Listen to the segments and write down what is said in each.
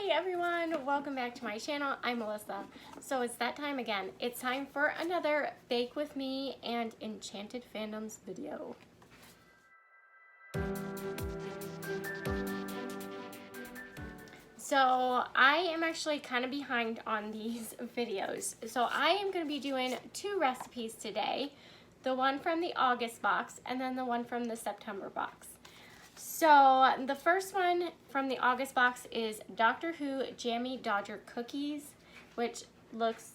Hi everyone, welcome back to my channel. I'm Melissa. So it's that time again. It's time for another Bake With Me and Enchanted Fandoms video. So I am actually kind of behind on these videos. So I am going to be doing two recipes today. The one from the August box and then the one from the September box. So the first one from the August box is Doctor Who Jammie Dodger Cookies, which looks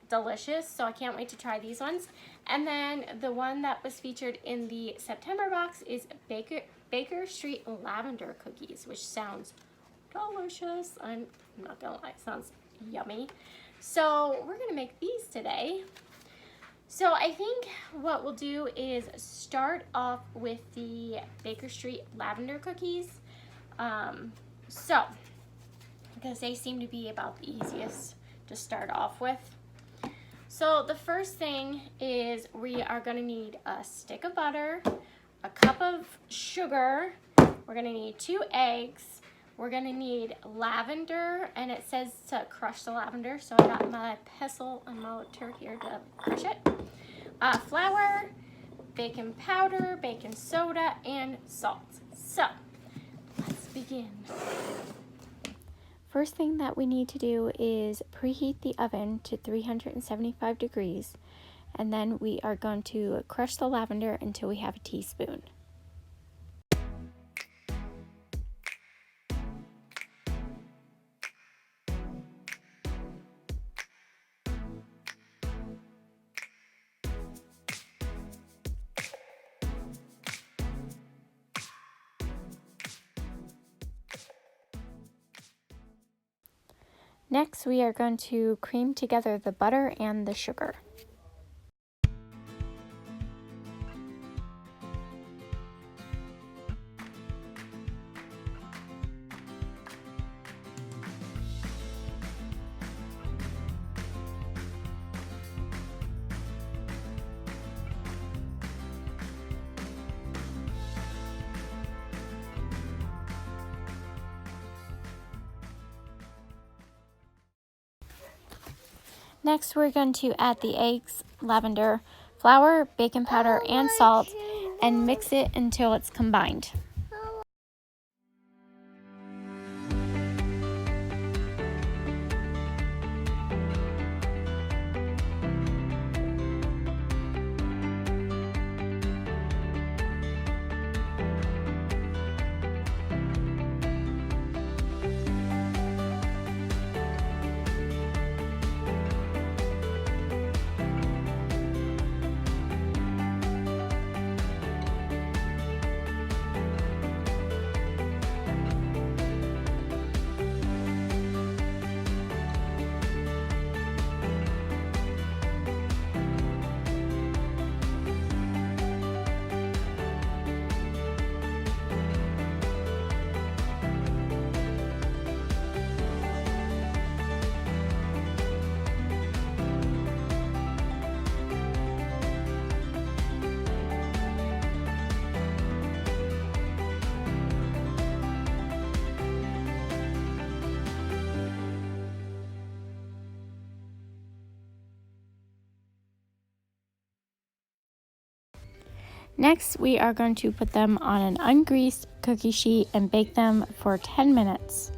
delicious, so I can't wait to try these ones. And then the one that was featured in the September box is Baker Street Lavender Cookies, which sounds delicious. I'm not gonna lie, it sounds yummy. So we're gonna make these today. So I think what we'll do is start off with the Baker Street Lavender Cookies. Because they seem to be about the easiest to start off with. So the first thing is we are going to need a stick of butter, a cup of sugar, we're going to need 2 eggs, we're going to need lavender, and it says to crush the lavender, so I got my pestle and my motor here to crush it. Flour, baking powder, baking soda, and salt. So, let's begin. First thing that we need to do is preheat the oven to 375 degrees, and then we are going to crush the lavender until we have a teaspoon. Next, we are going to cream together the butter and the sugar. Next, we're going to add the eggs, lavender, flour, baking powder, and salt, and mix it until it's combined. Next, we are going to put them on an ungreased cookie sheet and bake them for 10 minutes.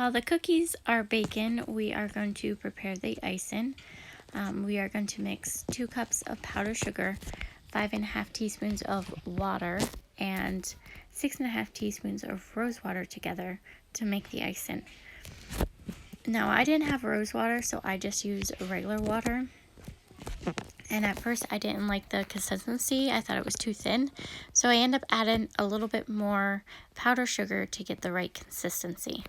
While the cookies are baking, we are going to prepare the icing. We are going to mix 2 cups of powdered sugar, 5½ teaspoons of water, and 6½ teaspoons of rose water together to make the icing. Now, I didn't have rose water, so I just used regular water. And at first, I didn't like the consistency. I thought it was too thin. So I ended up adding a little bit more powdered sugar to get the right consistency.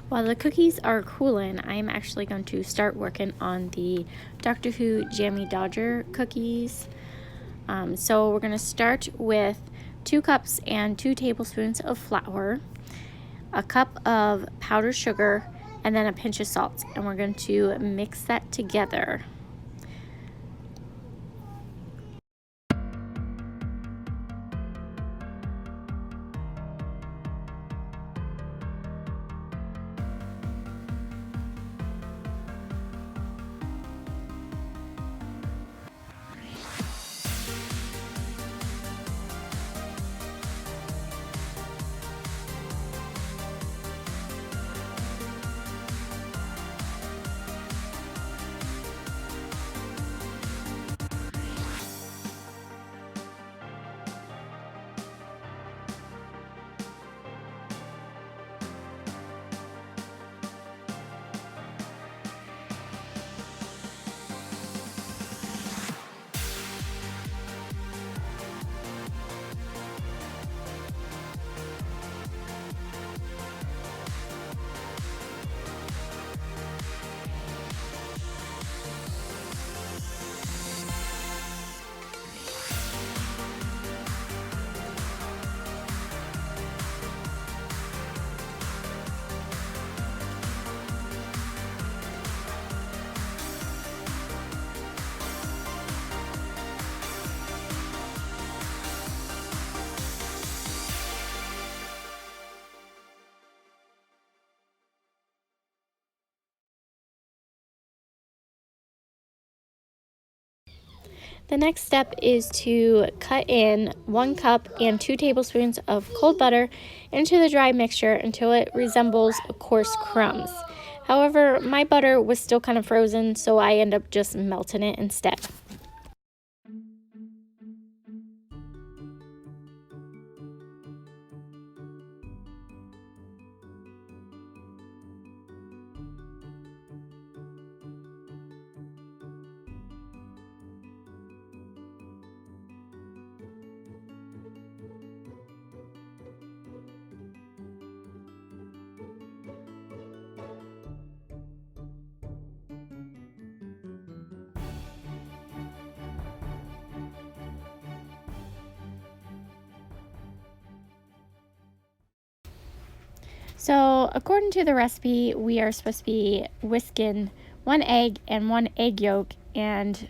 While the cookies are cooling, I am actually going to start working on the Doctor Who Jammie Dodger cookies. So we're going to start with 2 cups and 2 tablespoons of flour, a cup of powdered sugar, and then a pinch of salt. And we're going to mix that together. The next step is to cut in 1 cup and 2 tablespoons of cold butter into the dry mixture until it resembles coarse crumbs. However, my butter was still kind of frozen, so I end up just melting it instead. So according to the recipe, we are supposed to be whisking 1 egg and 1 egg yolk and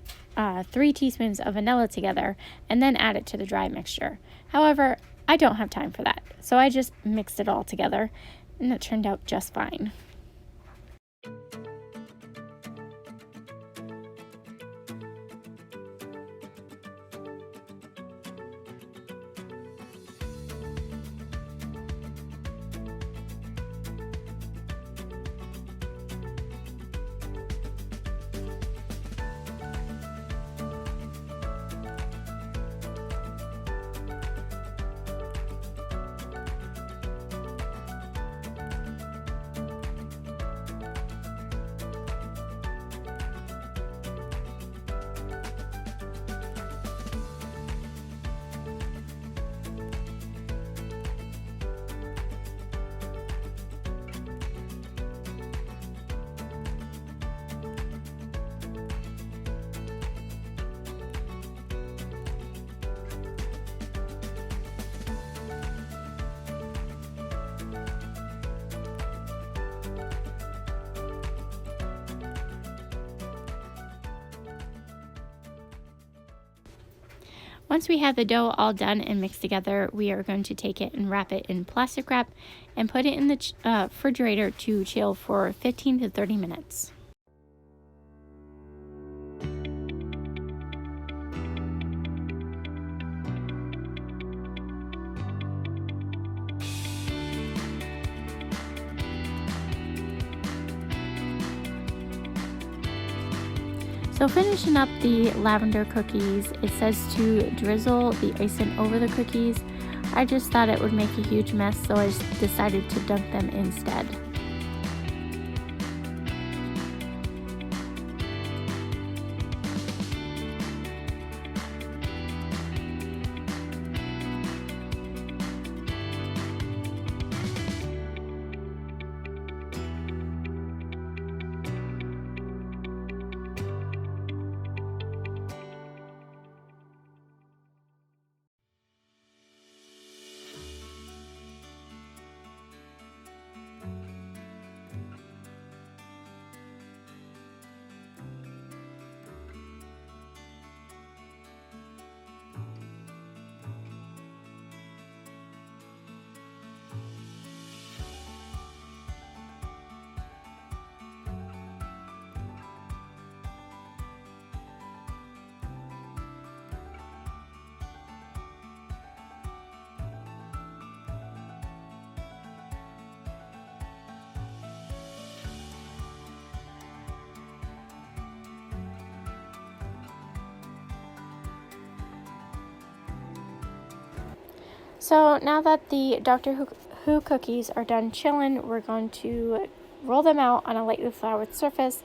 3 teaspoons of vanilla together, and then add it to the dry mixture. However, I don't have time for that, so I just mixed it all together, and it turned out just fine. Once we have the dough all done and mixed together, we are going to take it and wrap it in plastic wrap and put it in the refrigerator to chill for 15 to 30 minutes. So finishing up the lavender cookies, it says to drizzle the icing over the cookies. I just thought it would make a huge mess, so I just decided to dunk them instead. So now that the Doctor Who cookies are done chilling, we're going to roll them out on a lightly floured surface,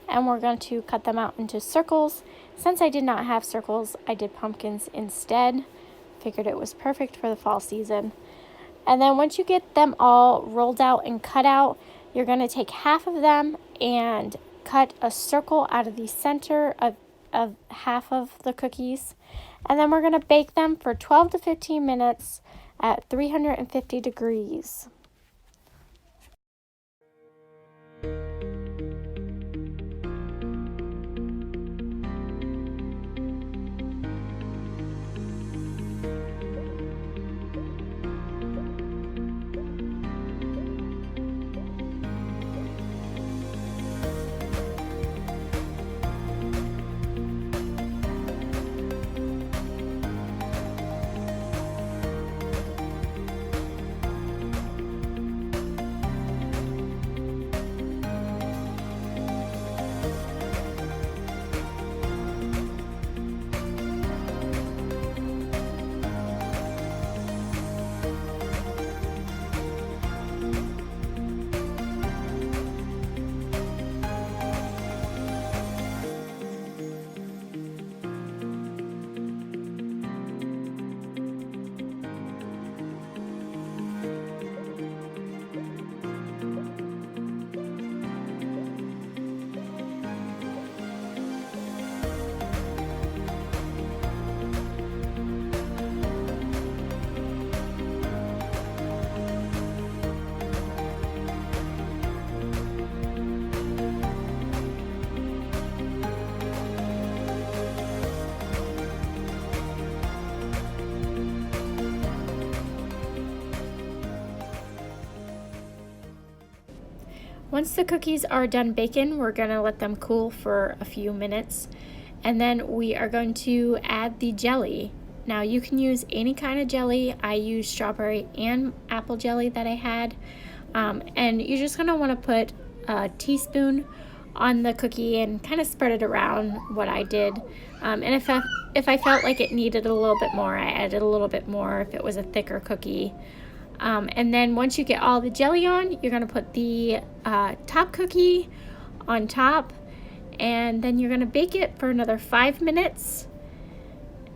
and we're going to cut them out into circles. Since I did not have circles, I did pumpkins instead. Figured it was perfect for the fall season. And then once you get them all rolled out and cut out, you're going to take half of them and cut a circle out of the center of half of the cookies. And then we're going to bake them for 12 to 15 minutes at 350 degrees. Once the cookies are done baking, we're gonna let them cool for a few minutes, and then we are going to add the jelly. Now you can use any kind of jelly. I used strawberry and apple jelly that I had, and you're just gonna want to put a teaspoon on the cookie and kind of spread it around, what I did. And if I felt like it needed a little bit more, I added a little bit more if it was a thicker cookie. And then once you get all the jelly on, you're gonna put the top cookie on top, and then you're gonna bake it for another 5 minutes.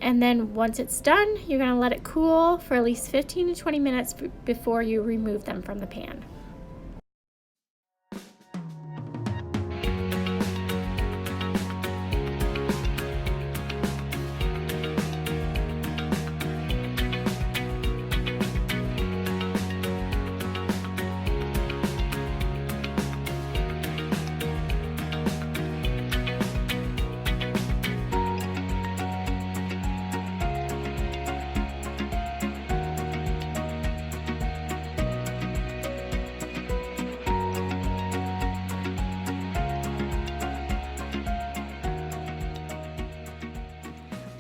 And then once it's done, you're gonna let it cool for at least 15 to 20 minutes before you remove them from the pan.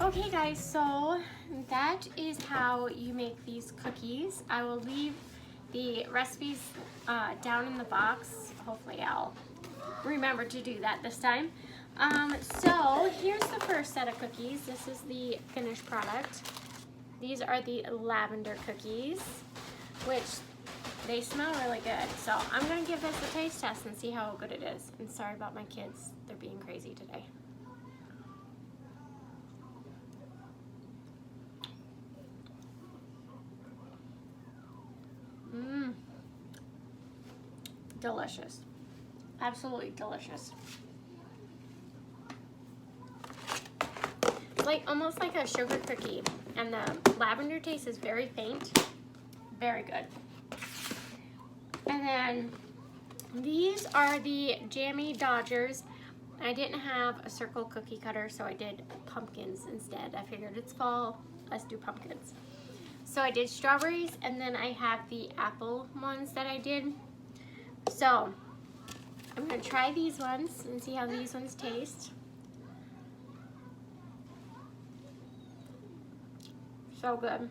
Okay guys, so that is how you make these cookies. I will leave the recipes down in the box. Hopefully I'll remember to do that this time. So here's the first set of cookies. This is the finished product. These are the lavender cookies, which they smell really good. So I'm gonna give this a taste test and see how good it is. And sorry about my kids, they're being crazy today. Delicious. Absolutely delicious. It's like almost like a sugar cookie, and the lavender taste is very faint. Very good. And then these are the Jammie Dodgers. I didn't have a circle cookie cutter, so I did pumpkins instead. I figured it's fall, let's do pumpkins. So I did strawberries, and then I have the apple ones that I did. So I'm gonna try these ones and see how these ones taste. So good.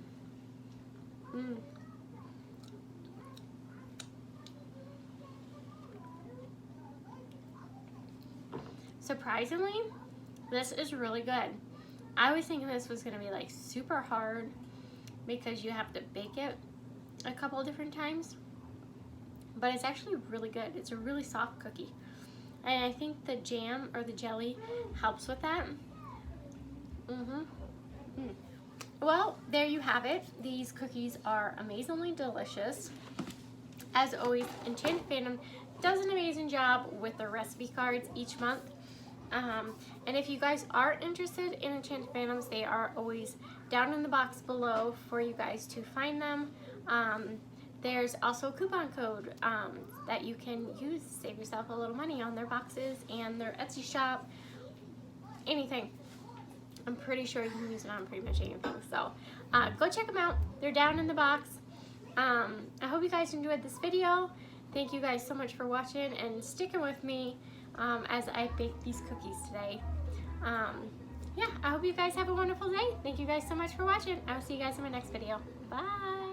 Surprisingly, this is really good. I was thinking this was gonna be like super hard because you have to bake it a couple different times. But it's actually really good. It's a really soft cookie. And I think the jam or the jelly helps with that. Well, there you have it. These cookies are amazingly delicious. As always, Enchanted Fandom does an amazing job with the recipe cards each month. And if you guys are interested in Enchanted Fandoms, they are always down in the box below for you guys to find them. There's also a coupon code that you can use to save yourself a little money on their boxes and their Etsy shop, anything. I'm pretty sure you can use it on pretty much anything. So go check them out. They're down in the box. I hope you guys enjoyed this video. Thank you guys so much for watching and sticking with me as I bake these cookies today. Yeah, I hope you guys have a wonderful day. Thank you guys so much for watching. I will see you guys in my next video. Bye.